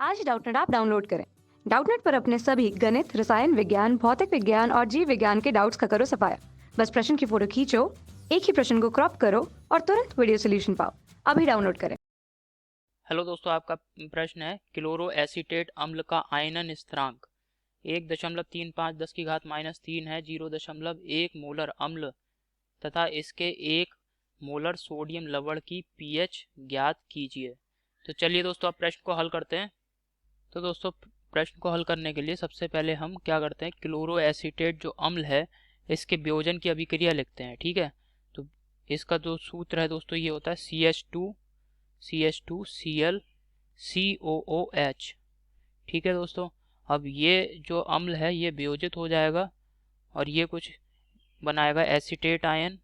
आज Doubtnut app download करें। Doubtnut पर अपने सभी गणित, रसायन विज्ञान, भौतिक विज्ञान और जीव विज्ञान के डाउट्स का करो सफाया। बस प्रश्न की फोटो खींचो, एक ही प्रश्न को क्रॉप करो और तुरंत वीडियो सोल्यूशन पाओ। अभी डाउनलोड करें। हेलो दोस्तों, आपका प्रश्न है क्लोरो एसीटेट अम्ल का आयनन स्थिरांक 1.35 × 10⁻³ है। 0.1 मोलर अम्ल तथा इसके 1 मोलर सोडियम लवण की पीएच ज्ञात कीजिए। तो चलिए दोस्तों, अब प्रश्न को हल करते हैं। तो दोस्तों, प्रश्न को हल करने के लिए सबसे पहले हम क्या करते हैं, क्लोरो एसीटेट जो अम्ल है इसके वियोजन की अभिक्रिया लिखते हैं। ठीक है, तो इसका जो सूत्र है दोस्तों ये होता है CH2Cl COOH। ठीक है दोस्तों, अब ये जो अम्ल है ये वियोजित हो जाएगा और ये कुछ बनाएगा एसीटेट आयन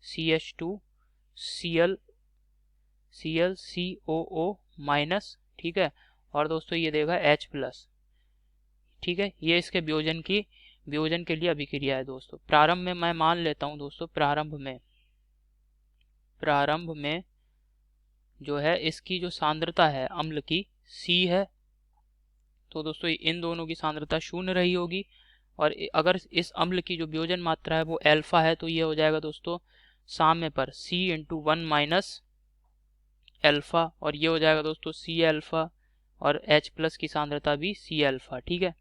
CH2ClClCOO-। ठीक है, और दोस्तों ये देगा H+। ठीक है, ये इसके वियोजन के लिए अभिक्रिया है दोस्तों। प्रारंभ में मैं मान लेता हूँ दोस्तों, प्रारंभ में जो है इसकी जो सांद्रता है अम्ल की C है। तो दोस्तों इन दोनों की सांद्रता 0 रही होगी और अगर इस अम्ल की जो वियोजन मात्रा है वो अल्फा है तो ये हो जाएगा दोस्तों साम्य पर C × 1 - अल्फा, और ये हो जाएगा दोस्तों C अल्फा और H+ की सांद्रता भी C अल्फा। ठीक है,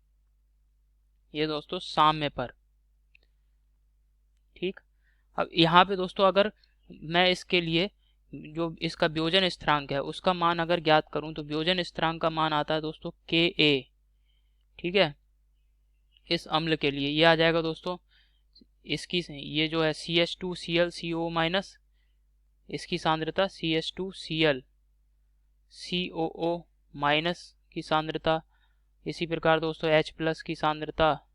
ये दोस्तों साम्य पर। ठीक, अब यहाँ पे दोस्तों अगर मैं इसके लिए जो इसका वियोजन स्थिरांक है उसका मान अगर ज्ञात करूं तो वियोजन स्थिरांक का मान आता है दोस्तों Ka। ठीक है, इस अम्ल के लिए ये आ जाएगा दोस्तों, इसकी ये जो है CH2ClCO- इसकी सांद्रता CH2ClCOO- की सांद्रता, इसी प्रकार दोस्तों H+ की सांद्रता,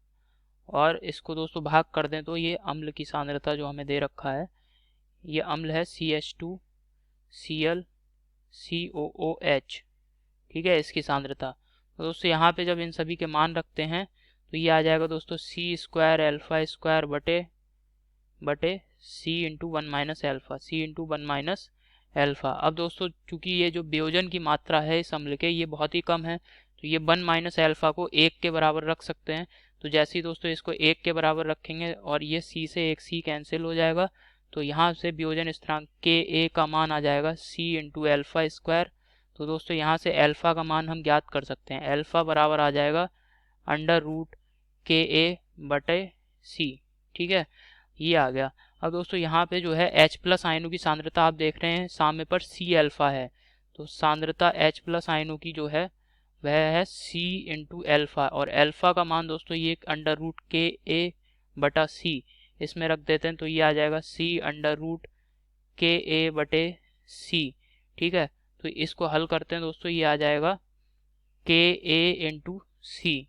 और इसको दोस्तों भाग कर दें तो ये अम्ल की सांद्रता जो हमें दे रखा है, ये अम्ल है CH2ClCOOH। ठीक है, इसकी सांद्रता। तो दोस्तों यहाँ पे जब इन सभी के मान रखते हैं तो ये आ जाएगा दोस्तों C² बटे C × 1 - अल्फा, C × 1 - अल्फा। अब दोस्तों चूंकि ये जो वियोजन की मात्रा है इस अम्ल के ये बहुत ही कम है तो ये 1 - अल्फा को 1 के बराबर रख सकते हैं। तो जैसे ही दोस्तों इसको 1 के बराबर रखेंगे और ये C से एक C कैंसिल हो जाएगा तो यहाँ से वियोजन स्थिरांक Ka का मान आ जाएगा C × 2 अल्फा। तो दोस्तों यहाँ से अल्फा का मान हम ज्ञात कर सकते हैं। अल्फा बराबर आ जाएगा √Ka/C। ठीक है, ये आ गया। अब दोस्तों यहाँ पे जो है H+ आयनों की सांद्रता आप देख रहे हैं साम्य पर C अल्फा है, तो सांद्रता H+ आयनों की जो है वह है C × अल्फा, और अल्फा का मान दोस्तों ये √Ka/C इसमें रख देते हैं तो ये आ जाएगा C √Ka/C। ठीक है, तो इसको हल करते हैं दोस्तों, ये आ जाएगा Ka/C।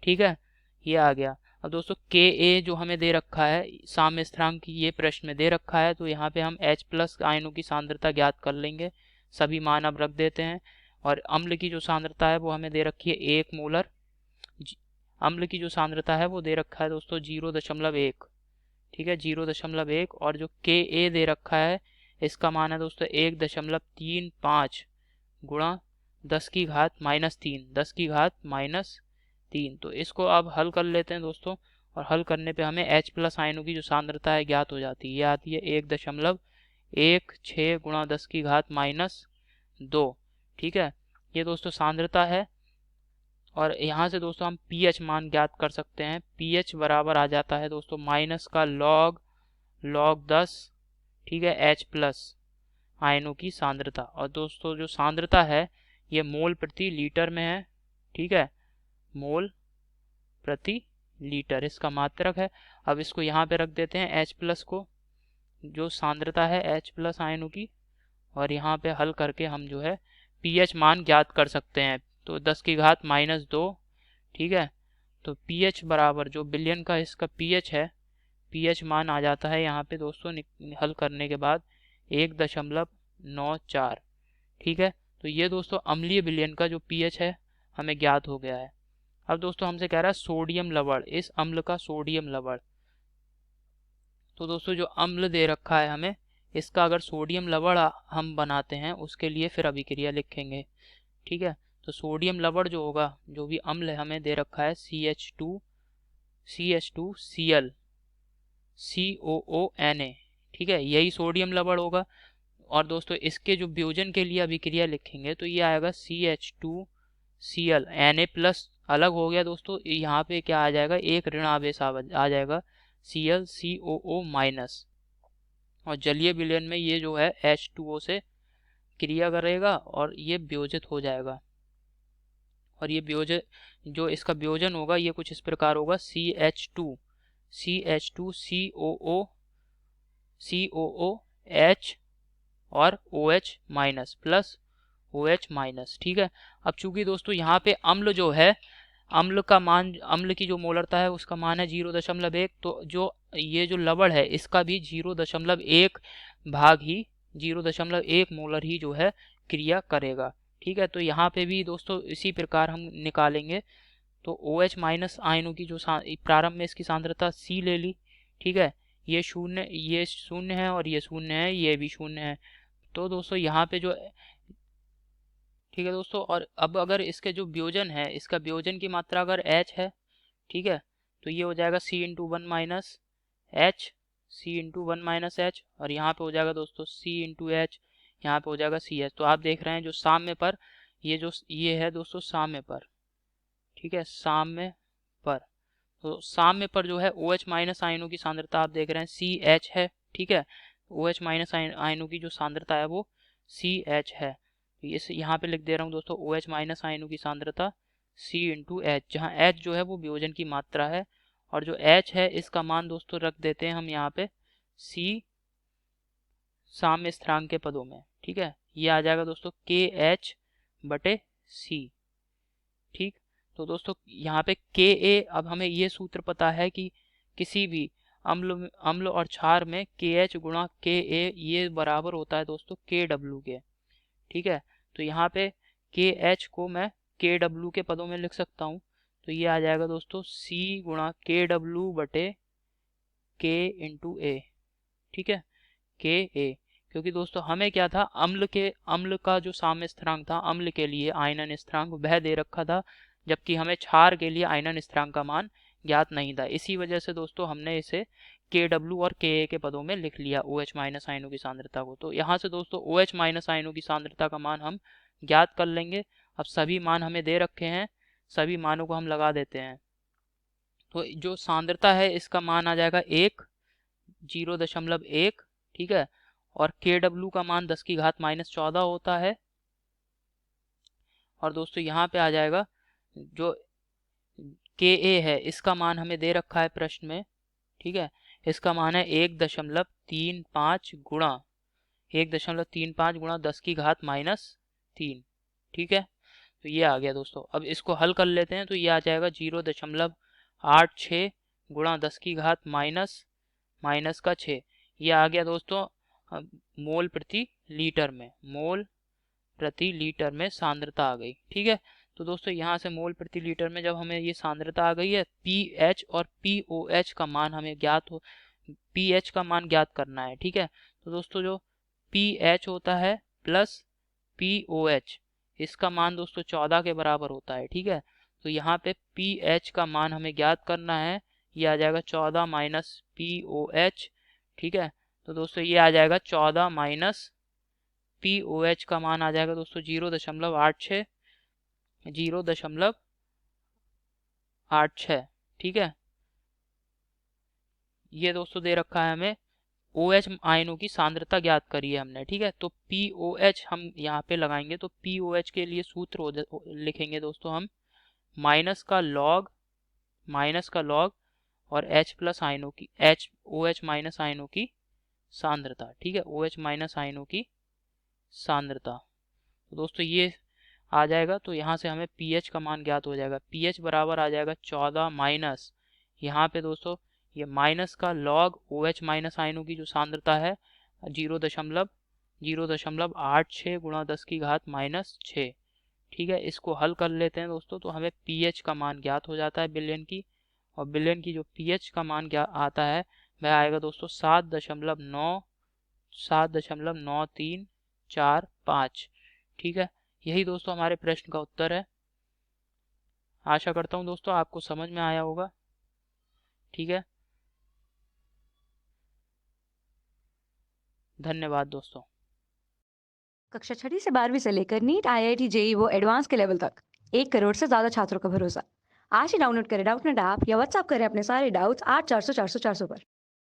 ठीक है, ये आ गया। अब दोस्तों Ka जो हमें दे रखा है साम्य स्थिरांक ये प्रश्न में दे रखा है, तो यहाँ पे हम H+ आयनों की सांद्रता ज्ञात कर लेंगे। सभी मान अब रख देते हैं और अम्ल की जो सांद्रता है वो हमें दे रखी है 1 मोलर। अम्ल की जो सांद्रता है वो दे रखा है दोस्तों 0.1। ठीक है, 0.1, और जो Ka दे रखा है इसका मान है दोस्तों 1.35 गुणा 10⁻³ तो इसको अब हल कर लेते हैं दोस्तों, और हल करने पे हमें H+ आयनों की जो सांद्रता है ज्ञात हो जाती है। ये आती है 1.16 गुणा 10⁻²। ठीक है, ये दोस्तों सांद्रता है, और यहाँ से दोस्तों हम pH मान ज्ञात कर सकते हैं। pH बराबर आ जाता है दोस्तों माइनस का log 10। ठीक है, H+ आयनों की सांद्रता, और दोस्तों जो सांद्रता है ये मोल प्रति लीटर में है। ठीक है, मोल प्रति लीटर इसका मात्रक है। अब इसको यहाँ पे रख देते हैं H+ को, जो सांद्रता है H+ आयनों की, और यहाँ पे हल करके हम जो है pH मान ज्ञात कर सकते हैं। तो 10⁻²। ठीक है, तो pH बराबर जो बिलियन का इसका pH है, pH मान आ जाता है यहाँ पे दोस्तों हल करने के बाद 1.94। ठीक है, तो ये दोस्तों अम्लीय विलयन का जो pH है हमें ज्ञात हो गया है। अब दोस्तों हमसे कह रहा है सोडियम लवण, इस अम्ल का सोडियम लवण। तो दोस्तों जो अम्ल दे रखा है हमें इसका अगर सोडियम लवण हम बनाते हैं उसके लिए फिर अभिक्रिया लिखेंगे। ठीक है, तो तो सोडियम लवण जो होगा, जो भी अम्ल हमें दे रखा है CH2Cl COONA, ठीक है, यही सोडियम लवण होगा। और दोस्तों इसके जो वियोजन के लिए अभिक्रिया लिखेंगे तो ये आएगा CH2Cl Na प्लस, अलग हो गया दोस्तों, यहाँ पे क्या आ जाएगा, एक ऋण आवेश आ जाएगा Cl COO माइनस, और जलीय विलयन में ये जो है H2O से क्रिया करेगा और ये वियोजित हो जाएगा। और ये वियोजन, जो इसका वियोजन होगा ये कुछ इस प्रकार होगा CH2 COOH और OH minus plus OH minus, ठीक है। अब चूंकि दोस्तों यहाँ पे अम्ल जो है, अम्ल का मान, अम्ल की जो मोलरता है उसका मान है 0.1, तो जो ये जो लवण है इसका भी 0.1 भाग ही 0.1 मोलर ही जो है क्रिया करेगा, ठीक है। तो यहाँ पे भी दोस्तों इसी प्रकार हम निकालेंगे। तो OH माइनस आयनों की जो प्रारंभ में इसकी सांद्रता C ले ली, ठीक है, ये शून्य है और ये शून्य है, ये भी शून्य है। तो दोस्तों यहाँ पे जो, ठीक है दोस्तों, और अब अगर इसके जो वियोजन है, इसका वियोजन की मात्रा अगर H है, ठीक है, तो ये हो जाएगा C into 1 minus H, C into 1 minus H, और यहाँ पे हो जाएगा दोस्तों C इंटू H, यहाँ पे हो जाएगा CH। तो आप देख रहे हैं जो साम्य पर, ये है दोस्तों साम्य पर, ठीक है, साम्य पर। तो साम्य पर जो है OH माइनस आयनों की सांद्रता आप देख रहे हैं CH है, ठीक है, OH माइनस आयनों की जो सांद्रता है वो CH है। तो इस यहाँ पे लिख दे रहा हूँ दोस्तों OH माइनस आयनों की सांद्रता C इंटू H, जहाँ H जो है वो वियोजन की मात्रा है, और जो H है इसका मान दोस्तों रख देते हैं हम यहाँ पे C साम्य स्थिरांक के पदों में, ठीक है, ये आ जाएगा दोस्तों KH बटे C, ठीक। तो दोस्तों यहाँ पे Ka, अब हमें ये सूत्र पता है कि किसी भी अम्ल और क्षार में KH गुणा Ka ये बराबर होता है दोस्तों KW के, ठीक है। तो यहाँ पे KH को मैं KW के पदों में लिख सकता हूँ, तो ये आ जाएगा दोस्तों C गुणा KW बटे K इंटू A, ठीक है, Ka, क्योंकि दोस्तों हमें क्या था, अम्ल का जो साम्य स्थिरांक था, अम्ल के लिए आयनन स्थिरांक वह दे रखा था, जबकि हमें क्षार के लिए आयनन स्थिरांक का मान ज्ञात नहीं था। इसी वजह से दोस्तों हमने इसे KW और Ka के पदों में लिख लिया OH माइनस आयनों की सांद्रता को। तो यहाँ से दोस्तों OH माइनस आयनों की सांद्रता का मान हम ज्ञात कर लेंगे। अब सभी मान हमें दे रखे हैं, सभी मानों को हम लगा देते हैं। तो जो सांद्रता है इसका मान आ जाएगा 0.1, ठीक है, और KW का मान 10 की घात माइनस 14 होता है। और दोस्तों यहाँ पे आ जाएगा जो Ka है इसका मान हमें दे रखा है प्रश्न में, ठीक है, इसका मान है 1.35 गुणा 10 की घात माइनस 3, ठीक है। तो ये आ गया दोस्तों। अब इसको हल कर लेते हैं तो ये आ जाएगा 0.86 गुणा 10 की घात माइनस का 6, ये आ गया दोस्तों मोल प्रति लीटर में सांद्रता आ गई, ठीक है। तो दोस्तों यहाँ से मोल प्रति लीटर में जब हमें ये सांद्रता आ गई है, pH और pOH का मान हमें pH का मान ज्ञात करना है, ठीक है। तो दोस्तों जो pH होता है प्लस pOH, इसका मान दोस्तों 14 के बराबर होता है, ठीक है। तो यहाँ पे pH का मान हमें ज्ञात करना है, ये आ जाएगा 14 माइनस pOH, ठीक है। तो दोस्तों ये आ जाएगा 14 माइनस pOH का मान आ जाएगा दोस्तों 0.86, ठीक है। ये दोस्तों दे रखा है हमें OH आयनों की सांद्रता ज्ञात करी है हमने, ठीक है। तो pOH हम यहाँ पे लगाएंगे, तो pOH के लिए सूत्र लिखेंगे दोस्तों हम माइनस का लॉग और H प्लस आयनों की OH माइनस आयनों की सांद्रता, ठीक है, OH माइनस आयनों की सांद्रता। तो दोस्तों ये आ जाएगा, तो यहाँ से हमें pH का मान ज्ञात हो जाएगा। pH बराबर आ जाएगा 14 माइनस, यहाँ पे दोस्तों ये माइनस का लॉग OH माइनस आयनों की जो सांद्रता है 0.86 गुणा 10 की घात माइनस 6, ठीक है। इसको हल कर लेते हैं दोस्तों, तो हमें pH का मान ज्ञात हो जाता है विलयन की, और विलयन की जो pH का मान आता है वह आएगा दोस्तों 7.9345, ठीक है। यही दोस्तों हमारे प्रश्न का उत्तर है। आशा करता हूँ दोस्तों आपको समझ में आया होगा। ठीक है, धन्यवाद दोस्तों। कक्षा 6ठी से 12वीं से लेकर नीट, आईआईटी, जेई वो एडवांस के लेवल तक 1 करोड़ से ज्यादा छात्रों का भरोसा। आज ही डाउनलोड करें डाउटनेट ऐप या व्हाट्सएप करें अपने सारे डाउट्स 8400 400 400 पर।